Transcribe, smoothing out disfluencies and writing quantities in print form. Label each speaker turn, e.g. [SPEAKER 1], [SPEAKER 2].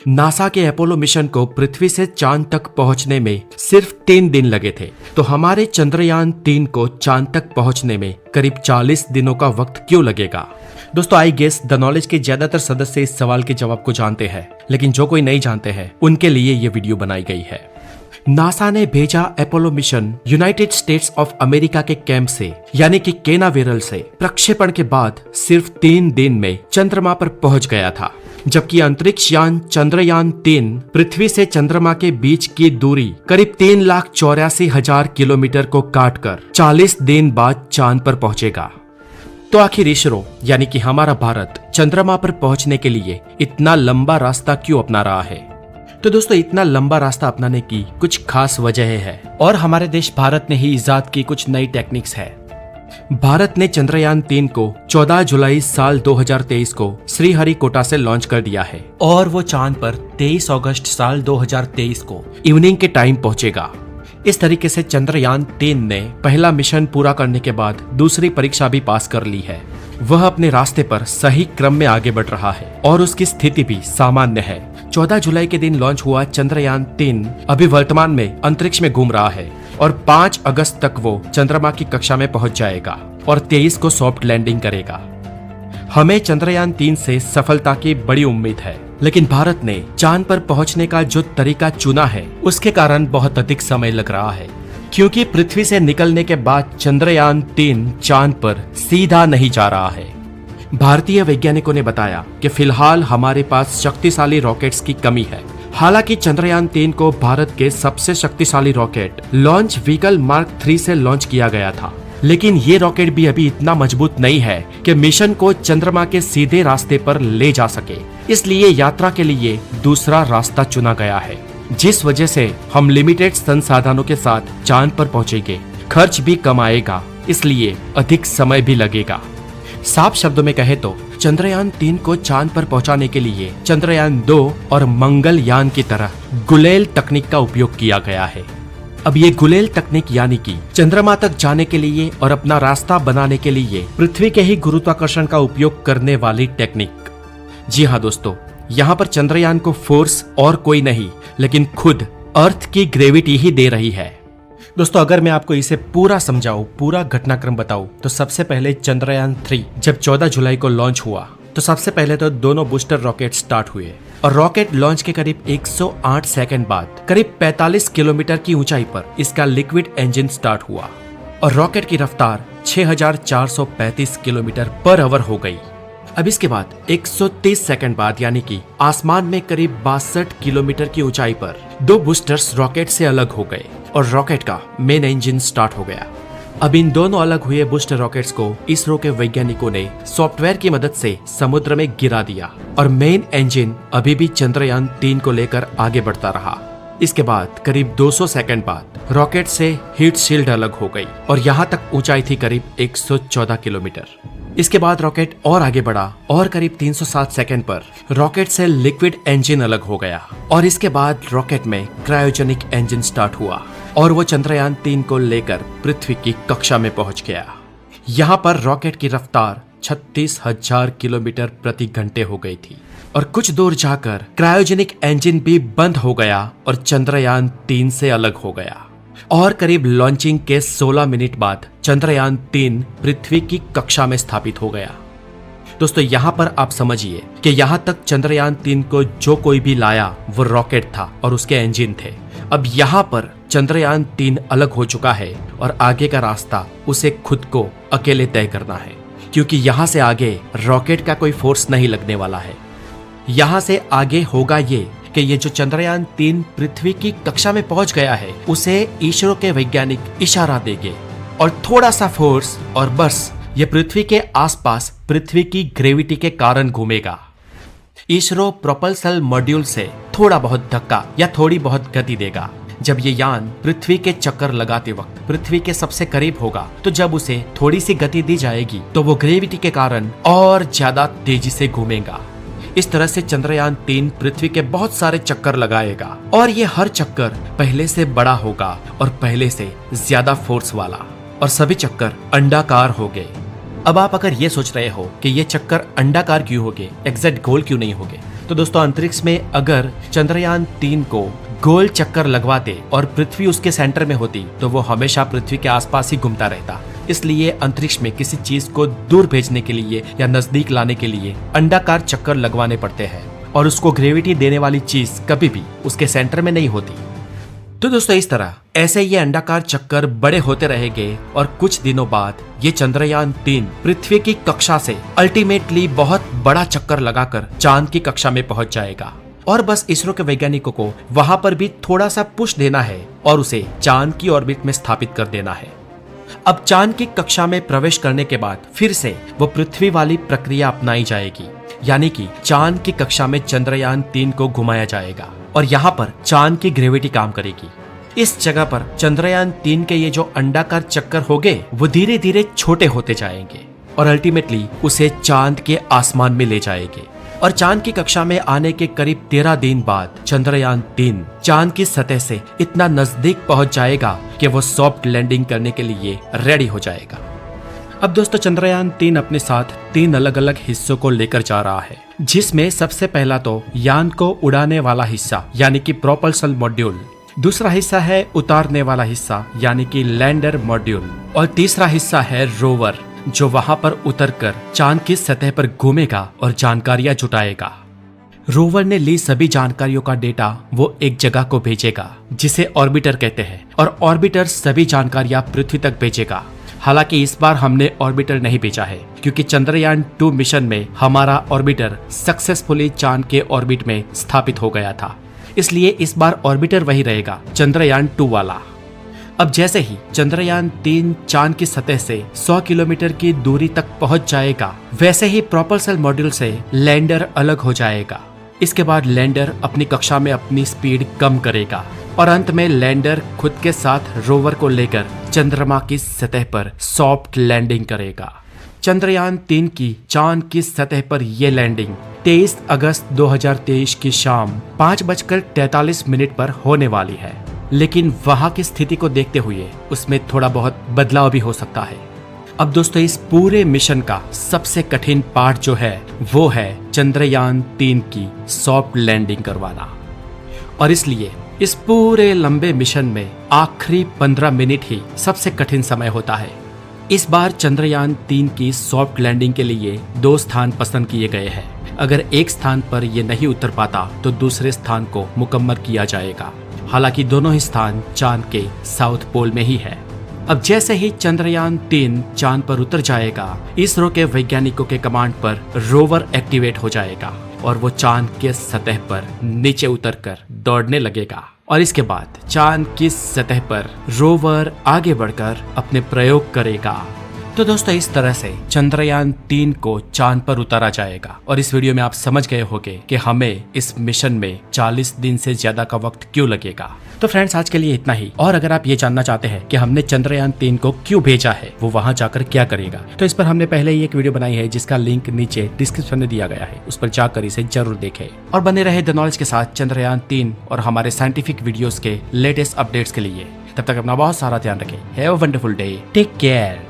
[SPEAKER 1] NASA के Apollo mission को पृथ्वी से चांद तक पहुंचने में सिर्फ 3 दिन लगे थे, तो हमारे चंद्रयान 3 को चांद तक पहुंचने में करीब 40 दिनों का वक्त क्यों लगेगा? दोस्तों, आई गेस द नॉलेज के ज्यादातर सदस्य इस सवाल के जवाब को जानते हैं, लेकिन जो कोई नहीं जानते हैं उनके लिए ये वीडियो बनाई गई है। नासा ने भेजा Apollo mission United states of America के कैंप से यानी कि केनावेरल से प्रक्षेपण के बाद सिर्फ 3 दिन में चंद्रमा पर पहुंच गया था, जबकि अंतरिक्ष यान चंद्रयान 3 पृथ्वी से चंद्रमा के बीच की दूरी करीब 3,84,000 किलोमीटर को काटकर 40 दिन बाद चांद पर पहुंचेगा। तो आखिर इसरो यानी कि हमारा भारत चंद्रमा पर पहुंचने के लिए इतना लंबा रास्ता क्यों अपना रहा है? तो दोस्तों, इतना लंबा रास्ता अपनाने की कुछ खास वजह है और हमारे देश भारत ने ही इजाद की कुछ नई टेक्निक्स है। भारत ने चंद्रयान 3 को 14 जुलाई साल 2023 को श्रीहरिकोटा से लॉन्च कर दिया है और वो चांद पर 23 अगस्त साल 2023 को इवनिंग के टाइम पहुंचेगा। इस तरीके से चंद्रयान 3 ने पहला मिशन पूरा करने के बाद दूसरी परीक्षा भी पास कर ली है। वह अपने रास्ते पर सही क्रम में आगे बढ़ रहा है और उसकी स्थिति भी सामान्य है। 14 जुलाई के दिन लॉन्च हुआ चंद्रयान 3 अभी वर्तमान में अंतरिक्ष में घूम रहा है और 5 अगस्त तक वो चंद्रमा की कक्षा में पहुंच जाएगा और 23 को सॉफ्ट लैंडिंग करेगा। हमें चंद्रयान 3 से सफलता की बड़ी उम्मीद है, लेकिन भारत ने चांद पर पहुंचने का जो तरीका चुना है उसके कारण बहुत अधिक समय लग रहा है, क्योंकि पृथ्वी से निकलने के बाद चंद्रयान 3 चांद पर सीधा नहीं जा रहा है। भारतीय वैज्ञानिकों ने बताया कि फिलहाल हमारे पास शक्तिशाली रॉकेट्स की कमी है। हालांकि चंद्रयान 3 को भारत के सबसे शक्तिशाली रॉकेट लॉन्च व्हीकल मार्क 3 से लॉन्च किया गया था, लेकिन ये रॉकेट भी अभी इतना मजबूत नहीं है कि मिशन को चंद्रमा के सीधे रास्ते पर ले जा सके। इसलिए यात्रा के लिए दूसरा रास्ता चुना गया है, जिस वजह से हम लिमिटेड संसाधनों के साथ चांद पर पहुंचेंगे। खर्च भी कम आएगा, इसलिए अधिक समय भी लगेगा। साफ शब्दों में कहे तो चंद्रयान 3 को चांद पर पहुंचाने के लिए चंद्रयान 2 और मंगलयान की तरह गुलेल तकनीक का उपयोग किया गया है। अब ये गुलेल तकनीक यानी कि चंद्रमा तक जाने के लिए और अपना रास्ता बनाने के लिए पृथ्वी के ही गुरुत्वाकर्षण का उपयोग करने वाली टेक्निक। जी हाँ दोस्तों, यहाँ पर चंद्रयान को फोर्स और कोई नहीं लेकिन खुद अर्थ की ग्रेविटी ही दे रही है। दोस्तों, अगर मैं आपको इसे पूरा समझाऊं, पूरा घटनाक्रम बताऊं, तो सबसे पहले चंद्रयान 3 जब 14 जुलाई को लॉन्च हुआ तो सबसे पहले तो दोनों बूस्टर रॉकेट स्टार्ट हुए और रॉकेट लॉन्च के करीब 108 सेकंड बाद करीब 45 किलोमीटर की ऊंचाई पर इसका लिक्विड इंजन स्टार्ट हुआ और रॉकेट की रफ्तार 6435 किलोमीटर पर आवर हो गई। अब इसके बाद 130 सेकंड बाद यानी कि आसमान में करीब 62 किलोमीटर की ऊंचाई पर 2 बूस्टर्स रॉकेट से अलग हो गए और रॉकेट का मेन इंजन स्टार्ट हो गया। अब इन दोनों अलग हुए बूस्टर रॉकेट्स को इसरो के वैज्ञानिकों ने सॉफ्टवेयर की मदद से समुद्र में गिरा दिया और मेन इंजन अभी भी चंद्रयान 3 को लेकर आगे बढ़ता रहा। इसके बाद करीब 200 सेकंड बाद रॉकेट से हीट शील्ड अलग हो गई और यहाँ तक ऊंचाई थी करीब 114 किलोमीटर। इसके बाद रॉकेट और आगे बढ़ा और करीब 307 सेकंड पर रॉकेट से लिक्विड इंजन अलग हो गया और इसके बाद रॉकेट में क्रायोजेनिक इंजन स्टार्ट हुआ और वो चंद्रयान 3 को लेकर पृथ्वी की कक्षा में पहुंच गया। यहाँ पर रॉकेट की रफ्तार 36,000 किलोमीटर प्रति घंटे हो गई थी और कुछ दूर जाकर क्रायोजेनिक इंजन भी बंद हो गया और चंद्रयान 3 से अलग हो गया और करीब लॉन्चिंग के 16 मिनट बाद चंद्रयान 3 पृथ्वी की कक्षा में स्थापित हो गया। दोस्तों, यहाँ पर आप समझिए कि यहाँ तक चंद्रयान 3 को जो कोई भी लाया वो रॉकेट था और उसके इंजन थे। अब यहाँ पर चंद्रयान 3 अलग हो चुका है और आगे का रास्ता उसे खुद को अकेले तय करना है, क्योंकि यहाँ से आगे रॉकेट का कोई फोर्स नहीं लगने वाला है। यहाँ से आगे होगा ये कि ये जो चंद्रयान 3 पृथ्वी की कक्षा में पहुंच गया है उसे इसरो के वैज्ञानिक इशारा देंगे और थोड़ा सा फोर्स और बस ये पृथ्वी के आसपास पृथ्वी की ग्रेविटी के कारण घूमेगा। इसरो प्रोपल्सल मॉड्यूल से थोड़ा बहुत धक्का या थोड़ी बहुत गति देगा। जब ये यान पृथ्वी के चक्कर लगाते वक्त पृथ्वी के सबसे करीब होगा तो जब उसे थोड़ी सी गति दी जाएगी तो वो ग्रेविटी के कारण और ज्यादा तेजी से घूमेगा। इस तरह से चंद्रयान 3 पृथ्वी के बहुत सारे चक्कर लगाएगा और ये हर चक्कर पहले से बड़ा होगा और पहले से ज्यादा फोर्स वाला और सभी चक्कर अंडाकार होंगे। अब आप अगर ये सोच रहे हो कि ये चक्कर अंडाकार क्यों होंगे, एग्जैक्ट गोल क्यों नहीं होंगे, तो दोस्तों अंतरिक्ष में अगर चंद्रयान 3 को गोल चक्कर लगवाते और पृथ्वी उसके सेंटर में होती तो वो हमेशा पृथ्वी के आसपास ही घूमता रहता। इसलिए अंतरिक्ष में किसी चीज को दूर भेजने के लिए या नजदीक लाने के लिए अंडाकार चक्कर लगवाने पड़ते हैं और उसको ग्रेविटी देने वाली चीज कभी भी उसके सेंटर में नहीं होती। तो दोस्तों इस तरह ऐसे ये अंडाकार चक्कर बड़े होते रहेंगे और कुछ दिनों बाद ये चंद्रयान 3 पृथ्वी की कक्षा से अल्टीमेटली बहुत बड़ा चक्कर लगाकर चांद की कक्षा में पहुंच जाएगा और बस इसरो के वैज्ञानिकों को वहां पर भी थोड़ा सा पुश देना है और उसे चांद की ऑर्बिट में स्थापित कर देना है। अब चांद की कक्षा में प्रवेश करने के बाद फिर से वो पृथ्वी वाली प्रक्रिया अपनाई जाएगी, यानी कि चांद की कक्षा में चंद्रयान 3 को घुमाया जाएगा और यहाँ पर चांद की ग्रेविटी काम करेगी। इस जगह पर चंद्रयान 3 के ये जो अंडाकार चक्कर होंगे वो धीरे धीरे छोटे होते जाएंगे और अल्टीमेटली उसे चांद के आसमान में ले जाएंगे और चांद की कक्षा में आने के करीब 13 दिन बाद चंद्रयान 3 चांद की सतह से इतना नजदीक पहुंच जाएगा कि वो सॉफ्ट लैंडिंग करने के लिए रेडी हो जाएगा। अब दोस्तों चंद्रयान 3 अपने साथ 3 अलग अलग हिस्सों को लेकर जा रहा है, जिसमें सबसे पहला तो यान को उड़ाने वाला हिस्सा यानी कि प्रोपल्सन मॉड्यूल, दूसरा हिस्सा है उतारने वाला हिस्सा यानी कि लैंडर मॉड्यूल और तीसरा हिस्सा है रोवर जो वहां पर उतरकर चांद की सतह पर घूमेगा और जानकारियां जुटाएगा। रोवर ने ली सभी जानकारियों का डेटा वो एक जगह को भेजेगा जिसे ऑर्बिटर कहते हैं और ऑर्बिटर सभी जानकारियां पृथ्वी तक भेजेगा। हालांकि इस बार हमने ऑर्बिटर नहीं भेजा है क्योंकि चंद्रयान 2 मिशन में हमारा ऑर्बिटर सक्सेसफुली चांद के ऑर्बिट में स्थापित हो गया था, इसलिए इस बार ऑर्बिटर वही रहेगा, चंद्रयान 2 वाला। अब जैसे ही चंद्रयान 3 चांद की सतह से 100 किलोमीटर की दूरी तक पहुंच जाएगा, वैसे ही प्रोपल्सन मॉड्यूल से लैंडर अलग हो जाएगा। इसके बाद लैंडर अपनी कक्षा में अपनी स्पीड कम करेगा और अंत में लैंडर खुद के साथ रोवर को लेकर चंद्रमा की सतह पर सॉफ्ट लैंडिंग करेगा। चंद्रयान 3 की चांद की सतह पर यह लैंडिंग 23 अगस्त 2023 की शाम 5:43 पर होने वाली है, लेकिन वहां की स्थिति को देखते हुए उसमें थोड़ा बहुत बदलाव भी हो सकता है। अब दोस्तों इस पूरे मिशन का सबसे कठिन पार्ट जो है वो है चंद्रयान 3 की सॉफ्ट लैंडिंग करवाना और इसलिए इस पूरे लंबे मिशन में आखिरी 15 मिनट ही सबसे कठिन समय होता है। इस बार चंद्रयान 3 की सॉफ्ट लैंडिंग के लिए 2 स्थान पसंद किए गए हैं। अगर एक स्थान पर ये नहीं उतर पाता तो दूसरे स्थान को मुकम्मल किया जाएगा। हालांकि दोनों ही स्थान चांद के साउथ पोल में ही है। अब जैसे ही चंद्रयान 3 चांद पर उतर जाएगा, इसरो के वैज्ञानिकों के कमांड पर रोवर एक्टिवेट हो जाएगा और वो चांद के सतह पर नीचे उतरकर दौड़ने लगेगा और इसके बाद चांद की सतह पर रोवर आगे बढ़कर अपने प्रयोग करेगा। तो दोस्तों इस तरह से चंद्रयान 3 को चांद पर उतारा जाएगा और इस वीडियो में आप समझ गए होंगे कि हमें इस मिशन में 40 दिन से ज्यादा का वक्त क्यों लगेगा। तो फ्रेंड्स आज के लिए इतना ही, और अगर आप ये जानना चाहते हैं कि हमने चंद्रयान 3 को क्यों भेजा है, वो वहां जाकर क्या करेगा, तो इस पर हमने पहले ही एक वीडियो बनाई है जिसका लिंक नीचे डिस्क्रिप्शन में दिया गया है, उस पर जाकर इसे जरूर देखें और बने रहे द नॉलेज के साथ चंद्रयान 3 और हमारे साइंटिफिक वीडियोस के लेटेस्ट अपडेट्स के लिए। तब तक अपना बहुत सारा ध्यान रखें। Have a wonderful day, take care.